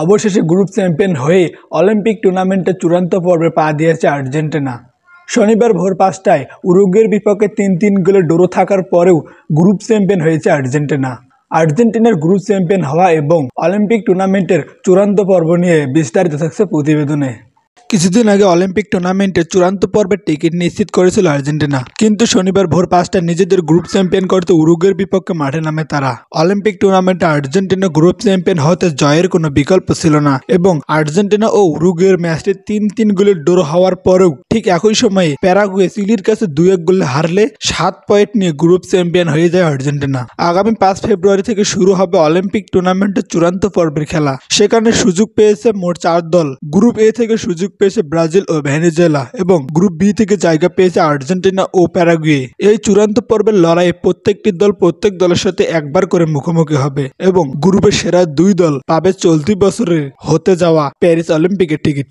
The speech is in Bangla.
অবশেষে গ্রুপ চ্যাম্পিয়ন হয়ে অলিম্পিক টুর্নামেন্টের চূড়ান্ত পর্বে পা দিয়েছে আর্জেন্টিনা। শনিবার ভোর ৫টায় উরুগুয়ের বিপক্ষে ৩-৩ গোলে ড্র থাকার পরেও গ্রুপ চ্যাম্পিয়ন হয়েছে আর্জেন্টিনা। আর্জেন্টিনার গ্রুপ চ্যাম্পিয়ন হওয়া এবং অলিম্পিক টুর্নামেন্টের চূড়ান্ত পর্ব নিয়ে বিস্তারিত থাকছে প্রতিবেদনে। কিছুদিন আগে অলিম্পিক টুর্নামেন্টের চূড়ান্ত পর্বের টিকিট নিশ্চিত করেছিল আর্জেন্টিনা, কিন্তু শনিবার ভোর ৫টায় নিজেদের গ্রুপ চ্যাম্পিয়ন করতে উরুগুয়ের বিপক্ষে মাঠে নামে তারা। অলিম্পিক টুর্নামেন্টে আর্জেন্টিনা গ্রুপ চ্যাম্পিয়ন হতে জয়ের কোনো বিকল্প ছিল না এবং আর্জেন্টিনা ও উরুগুয়ের ম্যাচটি ৩-৩ গোলে ড্র হওয়ার পরেও ঠিক একই সময়ে প্যারাগুয়ে চিলির কাছে ২-১ গোলে হারলে ৭ পয়েন্ট নিয়ে গ্রুপ চ্যাম্পিয়ন হয়ে যায় আর্জেন্টিনা। আগামী ৫ ফেব্রুয়ারি থেকে শুরু হবে অলিম্পিক টুর্নামেন্টের চূড়ান্ত পর্বের খেলা। সেখানে সুযোগ পেয়েছে মোট ৪ দল। গ্রুপ এ থেকে সুযোগ পেয়েছে ব্রাজিল ও ভেনেজুয়েলা এবং গ্রুপ বি থেকে জায়গা পেয়েছে আর্জেন্টিনা ও প্যারাগুয়ে। এই চূড়ান্ত পর্বের লড়াইয়ে প্রত্যেকটি দল প্রত্যেক দলের সাথে একবার করে মুখোমুখি হবে এবং গ্রুপের সেরা ২ দল পাবে চলতি বছরের হতে যাওয়া প্যারিস অলিম্পিকের টিকিট।